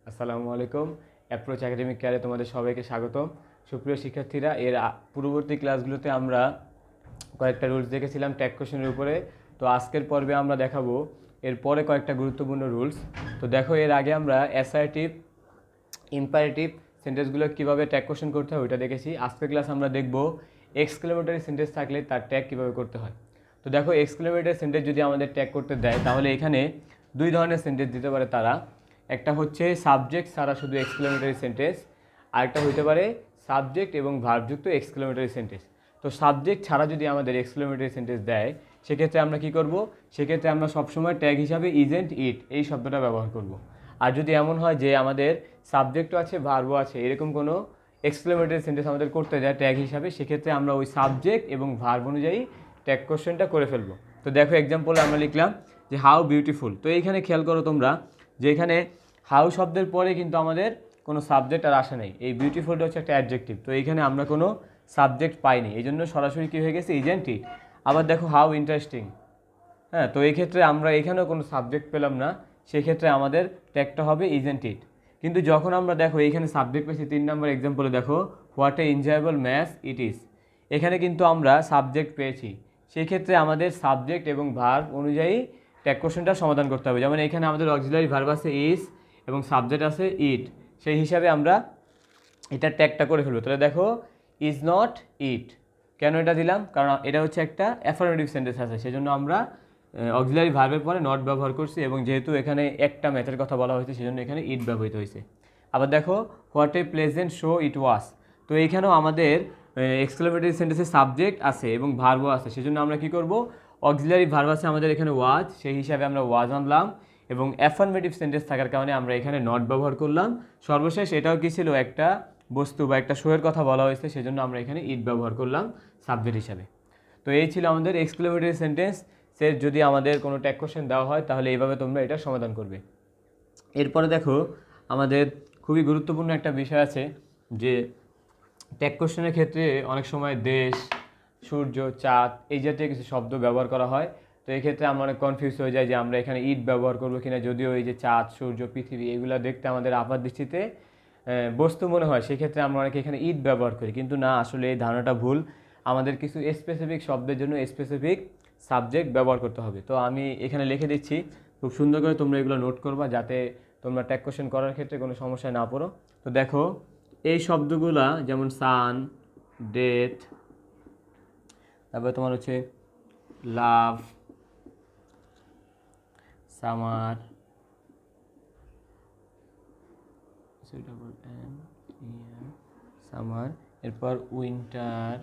আসসালামু আলাইকুম। Approach academic কেয়ারে তোমাদের সবাইকে স্বাগতম। সুপ্রিয় শিক্ষার্থীরা, পূর্ববর্তী ক্লাসগুলোতে আমরা কয়েকটা রুলস দেখেছিলাম ট্যাগ কোশ্চেনের উপরে। তো আজকের পর্বে আমরা দেখাবো এরপরে কয়েকটা গুরুত্বপূর্ণ রুলস। তো দেখো, এর আগে আমরা অ্যাসার্টিভ, ইম্পারেটিভ সেন্টেন্সগুলো কীভাবে ট্যাগ কোশ্চেন করতে হয় ওইটা দেখেছি। আজকের ক্লাস আমরা দেখব এক্সক্লেমেটরি সেন্টেন্স থাকলে তার ট্যাগ কীভাবে করতে হয়। তো দেখো, এক্সক্লেমেটরি সেন্টেন্স যদি আমাদের ট্যাগ করতে দেয় তাহলে এখানে দুই ধরনের সেন্টেন্স দিতে পারে তারা। একটা হচ্ছে সাবজেক্ট ছাড়া শুধু এক্সক্লেমেটরি সেন্টেন্স, আরেকটা হতে পারে সাবজেক্ট এবং ভার্বযুক্ত এক্সক্লেমেটরি সেন্টেন্স। তো সাবজেক্ট ছাড়া যদি আমাদের এক্সক্লেমেটরি সেন্টেন্স দেয় সেক্ষেত্রে আমরা কি করব? সেক্ষেত্রে আমরা সবসময় ট্যাগ হিসাবে ইজেন্ট ইট এই শব্দটা ব্যবহার করব। আর যদি এমন হয় যে আমাদের সাবজেক্টও আছে ভার্বও আছে, এরকম কোনো এক্সক্লেমেটরি সেন্টেন্স আমাদের করতে যায় ট্যাগ হিসাবে, সেক্ষেত্রে আমরা ওই সাবজেক্ট এবং ভার্ব অনুযায়ী ট্যাগ কোশ্চেনটা করে ফেলবো। তো দেখো, এক্সাম্পল আমরা লিখলাম যে হাউ বিউটিফুল। তো এইখানে খেয়াল করো তোমরা যে এখানে হাউ শব্দের পরে কিন্তু আমাদের কোনো সাবজেক্ট আর আসে নেই। এই বিউটিফুলটা হচ্ছে একটা অ্যাডজেক্টিভ, তো এইখানে আমরা কোনো সাবজেক্ট পাইনি, এই জন্য সরাসরি কী হয়ে গেছে, ইজেন্ট ইট। আবার দেখো হাউ ইন্টারেস্টিং, হ্যাঁ, তো এই ক্ষেত্রে আমরা এখানেও কোনো সাবজেক্ট পেলাম না, সেক্ষেত্রে আমাদের ট্যাগটা হবে ইজেন্ট ইট। কিন্তু যখন আমরা দেখো এইখানে সাবজেক্ট পেয়েছি 3 নম্বর এক্সাম্পলে, দেখো what A enjoyable match it is, এখানে কিন্তু আমরা সাবজেক্ট পেয়েছি, সেই ক্ষেত্রে আমাদের সাবজেক্ট এবং ভার্ব অনুযায়ী ট্যাগ কোশ্চেনটা সমাধান করতে হবে। যেমন এখানে আমাদের অক্সিলারি ভার্ব আছে ইজ এবং সাবজেক্ট আছে ইট, সেই হিসাবে আমরা এটার ট্যাগটা করে ফেলবো। তাহলে দেখো ইজ নট ইট, কেন এটা দিলাম? কারণ এটা হচ্ছে একটা অ্যাফার্মেটিভ সেন্টেন্স আছে, সেজন্য আমরা অক্সিলারি ভার্বের পরে নট ব্যবহার করছি, এবং যেহেতু এখানে একটা ম্যাথের কথা বলা হয়েছে সেজন্য এখানে ইট ব্যবহৃত হয়েছে। আবার দেখো what a pleasant show it was, তো এইখানেও আমাদের এক্সক্লেমেটরি সেন্টেন্সে সাবজেক্ট আছে এবং ভার্বও আছে, সেজন্য আমরা কি করব? অক্সিলারি ভার্ব আছে আমাদের এখানে ওয়াজ, সেই হিসাবে আমরা ওয়াজ আনলাম, এবং অ্যাফার্মেটিভ সেন্টেন্স থাকার কারণে আমরা এখানে নট ব্যবহার করলাম। সর্বশেষ এটাও কি ছিল, একটা বস্তু বা একটা শোয়ের কথা বলা হয়েছে, সেজন্য আমরা এখানে ইট ব্যবহার করলাম সাবজেক্ট হিসাবে। তো এই ছিল আমাদের এক্সক্লেমেটরি সেন্টেন্স। সে যদি আমাদের কোনো ট্যাগ কোশ্চেন দেওয়া হয় তাহলে এইভাবে তোমরা এটা সমাধান করবে। এরপরে দেখো, আমাদের খুবই গুরুত্বপূর্ণ একটা বিষয় আছে যে ট্যাগ কোশ্চেনের ক্ষেত্রে অনেক সময় দেশ, সূর্য, চাঁদ এই জাতীয় কিছু শব্দ ব্যবহার করা হয়। তো এই ক্ষেত্রে আমরা অনেক কনফিউজ হয়ে যাই যে আমরা এখানে ইট ব্যবহার করবো কিনা, যদিও এই যে চাঁদ, সূর্য, পৃথিবী এগুলো দেখতে আমাদের আপাত দৃষ্টিতে বস্তু মনে হয়, সেক্ষেত্রে আমরা অনেকে এখানে ইট ব্যবহার করি, কিন্তু না, আসলে এই ধারণাটা ভুল। আমাদের কিছু স্পেসিফিক শব্দের জন্য স্পেসিফিক সাবজেক্ট ব্যবহার করতে হবে। তো আমি এখানে লিখে দিচ্ছি, খুব সুন্দর করে তোমরা এগুলো নোট করবা যাতে তোমরা ট্যাগ কোশ্চেন করার ক্ষেত্রে কোনো সমস্যায় না পড়ো। তো দেখো, এই শব্দগুলা যেমন সান, ডেথ, তারপরে তোমার হচ্ছে লাভ, সামার, সামার, এরপর উইন্টার,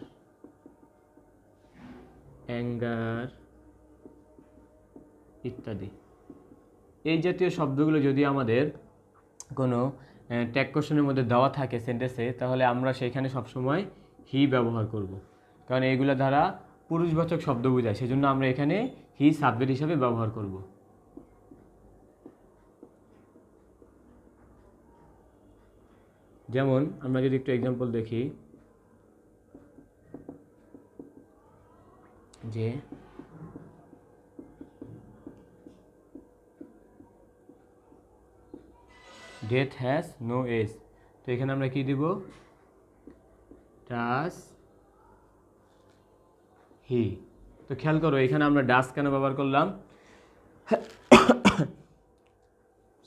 অ্যাঙ্গার ইত্যাদি। এই জাতীয় শব্দগুলো যদি আমাদের কোনো ট্যাগ কোশ্চেনের মধ্যে দেওয়া থাকে সেন্টেন্সে, তাহলে আমরা সেখানে সবসময় হি ব্যবহার করব, কারণ এইগুলো দ্বারা পুরুষবাচক শব্দ বোঝায়, সেজন্য আমরা এখানে হি সাবজেক্ট হিসাবে ব্যবহার করব। যেমন আমরা যদি একটু এক্সাম্পল দেখি, যে ডেথ হ্যাজ নো এজ, তো এখানে আমরা কি দিব? ডাস হি। তো খেয়াল করো এখানে আমরা ডাস কেন ব্যবহার করলাম,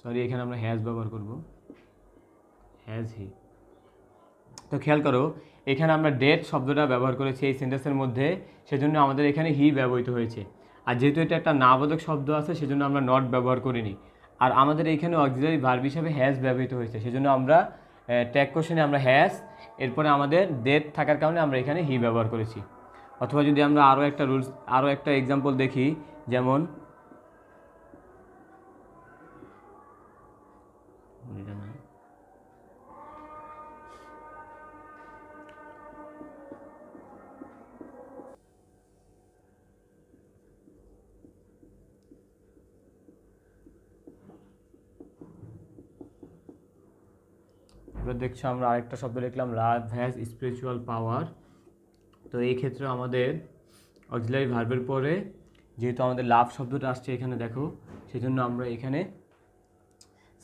সরি, এখানে আমরা হ্যাজ ব্যবহার করব, হ্যাজ হি। তো খেয়াল করো এখানে আমরা ডেথ শব্দটা ব্যবহার করেছি এই সেন্টেন্সের মধ্যে, সেজন্য আমাদের এখানে হি ব্যবহৃত হয়েছে। আর যেহেতু এটা একটা নাবোধক শব্দ আছে, সেজন্য আমরা নট ব্যবহার করিনি। আর আমাদের এখানে অক্সিলারি ভার্ব হিসাবে হ্যাজ ব্যবহৃত হয়েছে, সেজন্য আমরা ট্যাগ কোশ্চেনে আমরা হ্যাজ, এরপরে আমাদের ডেথ থাকার কারণে আমরা এখানে হি ব্যবহার করেছি। অথবা যদি আমরা আরও একটা এক্সাম্পল দেখি, যেমন এবার দেখছো আমরা আরেকটা শব্দ লিখলাম, লাভ হ্যাজ স্পিরিচুয়াল পাওয়ার। তো এই ক্ষেত্রে আমাদের অক্সিলারি ভার্বের পরে যেহেতু আমাদের লাভ শব্দটা আসছে এখানে দেখো, সেজন্য আমরা এখানে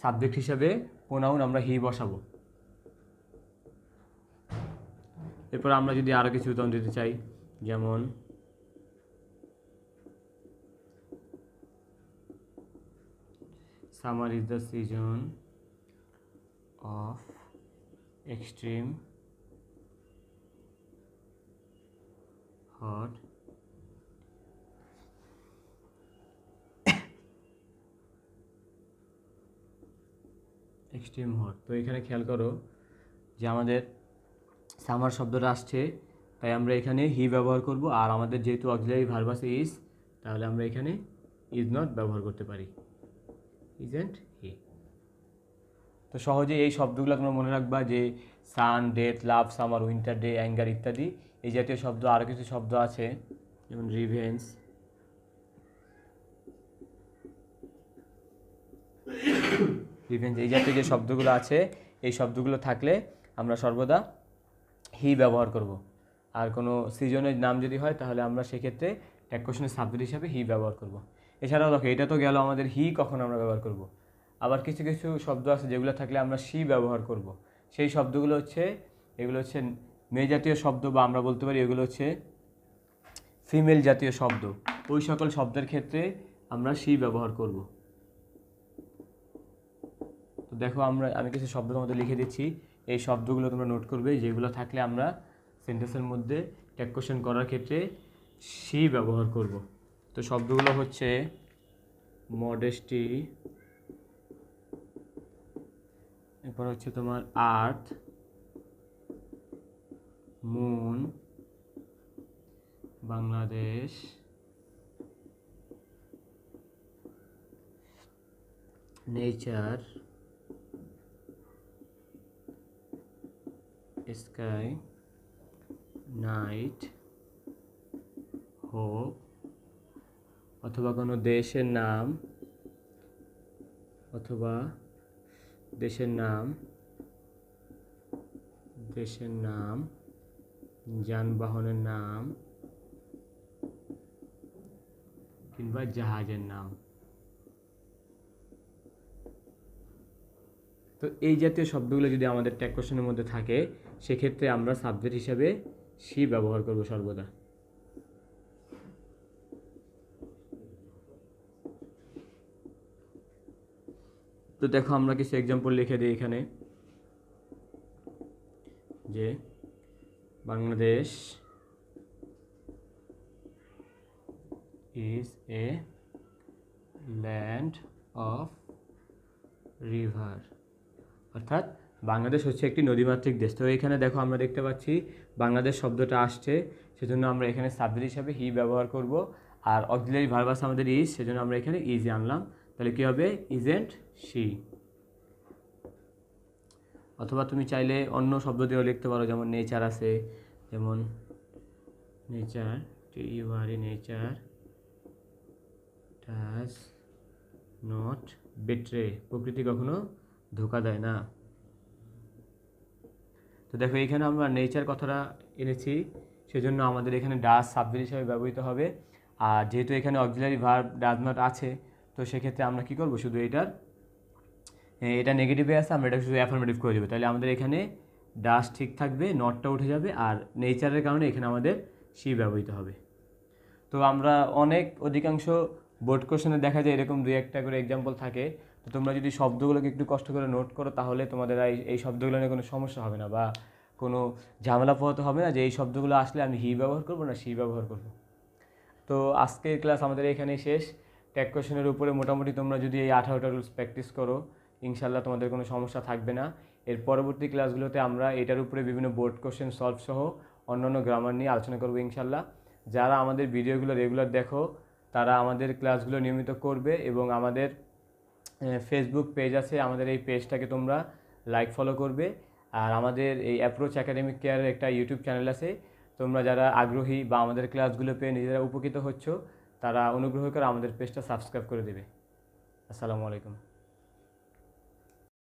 সাবজেক্ট হিসাবে প্রোনাউন আমরা হি বসাবো। এরপর আমরা যদি আরও কিছু উদাহরণ দিতে চাই, যেমন summer is the season of extreme hot extreme hot. তো এখানে খেয়াল করো যে আমাদের সামার শব্দটা আসছে, তাই আমরা এখানে হি ব্যবহার করব। আর আমাদের যেহেতু অক্সিলারি ভার্ব আছে ইজ, তাহলে আমরা এখানে ইজ নট ব্যবহার করতে পারি, ইজেন্ট হি। তো সহজে এই শব্দগুলো তোমরা মনে রাখবা যে সান, ডেথ, লাভ, সামার, উইন্টার, ডে, অ্যাঙ্গার ইত্যাদি এই জাতীয় শব্দ। আরও কিছু শব্দ আছে যেমন রিভেঞ্জ, এই জাতীয় যে শব্দগুলো আছে, এই শব্দগুলো থাকলে আমরা সর্বদা হি ব্যবহার করব। আর কোনো সিজনের নাম যদি হয় তাহলে আমরা সেক্ষেত্রে ট্যাগ কোশ্চেনের সাবজেক্ট হিসাবে হি ব্যবহার করব। এছাড়াও দেখো, এটা তো গেল আমাদের হি কখন আমরা ব্যবহার করব। আবার কিছু কিছু শব্দ আছে যেগুলো থাকলে আমরা সি ব্যবহার করব। সেই শব্দগুলো হচ্ছে, এগুলো হচ্ছে মেয়ে জাতীয় শব্দ, বা আমরা বলতে পারি এগুলো হচ্ছে ফিমেল জাতীয় শব্দ। ওই সকল শব্দের ক্ষেত্রে আমরা সি ব্যবহার করব। তো দেখো, আমি কিছু শব্দ তোমাদের লিখে দিচ্ছি, এই শব্দগুলো তোমরা নোট করবে, যেগুলো থাকলে আমরা সেন্টেন্সের মধ্যে ট্যাগ কোশ্চেন করার ক্ষেত্রে সি ব্যবহার করব। তো শব্দগুলো হচ্ছে মডেস্টি, এরপর হচ্ছে তোমার earth, moon, Bangladesh, nature, sky, night, hope, অথবা কোনো দেশের নাম, অথবা দেশের নাম, যানবাহনের নাম, কিংবা জাহাজের নাম। তো এই জাতীয় শব্দগুলো যদি আমাদের ট্যাগ কোশ্চেনের মধ্যে থাকে, সেক্ষেত্রে আমরা সাবজেক্ট হিসাবে সি ব্যবহার করব সর্বদা। তো দেখো, আমরা কিছু এক্সাম্পল লিখে দিই এখানে, যে Bangladesh is a land of river, অর্থাৎ বাংলাদেশ হচ্ছে একটি নদীমাতৃক দেশ। তো এখানে দেখো, আমরা দেখতে পাচ্ছি বাংলাদেশ শব্দটা আসছে, সেজন্য আমরা এখানে সাবজেক্ট হিসাবে হি ব্যবহার করব। আর অক্সিলারি ভার্ব আছে আমাদের ইজ, সেজন্য আমরা এখানে ইজ আনলাম। তাহলে কী হবে? Isn't she. অথবা তুমি চাইলে অন্য শব্দ দিয়েও লিখতে পারো, যেমন নেচার আছে, যেমন নেচার, নেচার ডাজ নট বেট্রে, প্রকৃতি কখনো ধোকা দেয় না। তো দেখো, এখানে আমরা নেচার কথাটা এনেছি, সেজন্য আমাদের এখানে ডাজ সাবজেক্ট হিসাবে ব্যবহৃত হবে। আর যেহেতু এখানে অক্সিলারি ভার্ব ডাজ নট আছে, তো সেক্ষেত্রে আমরা কী করবো, শুধু এটা নেগেটিভে আছে, আমরা এটা শুধু অ্যাফার্মেটিভ করে দেবো। তাহলে আমাদের এখানে ডাজ ঠিক থাকবে, নটটা উঠে যাবে, আর নেচারের কারণে এখানে আমাদের সি ব্যবহৃত হবে। তো আমরা অধিকাংশ বোর্ড কোশ্চেনে দেখা যায় এরকম দুই একটা করে এক্সাম্পল থাকে। তো তোমরা যদি শব্দগুলোকে একটু কষ্ট করে নোট করো, তাহলে তোমাদের এই শব্দগুলো নিয়ে কোনো সমস্যা হবে না, বা কোনো ঝামেলা পোহাতে হবে না যে এই শব্দগুলো আসলে আমি হি ব্যবহার করবো না সি ব্যবহার করব। তো আজকের ক্লাস আমাদের এখানেই শেষ। ট্যাগ কোশ্চেনের উপরে মোটামুটি তোমরা যদি এই 18টা রুলস প্র্যাকটিস করো, ইনশাল্লাহ তোমাদের কোনো সমস্যা থাকবে না। এর পরবর্তী ক্লাসগুলোতে আমরা এটার উপরে বিভিন্ন বোর্ড কোশ্চেন সলভ সহ অন্যান্য গ্রামার নিয়ে আলোচনা করবো ইনশাল্লাহ। যারা আমাদের ভিডিওগুলো রেগুলার দেখো, তারা আমাদের ক্লাসগুলো নিয়মিত করবে, এবং আমাদের ফেসবুক পেজ আছে, আমাদের এই পেজটাকে তোমরা লাইক ফলো করবে। আর আমাদের এই অ্যাপ্রোচ একাডেমিক কেয়ারের একটা ইউটিউব চ্যানেল আছে, তোমরা যারা আগ্রহী বা আমাদের ক্লাসগুলো পেয়ে নিজেরা উপকৃত হচ্ছ, তারা অনুগ্রহ করে আমাদের পেজটা সাবস্ক্রাইব করে দেবে। আসসালামু আলাইকুম।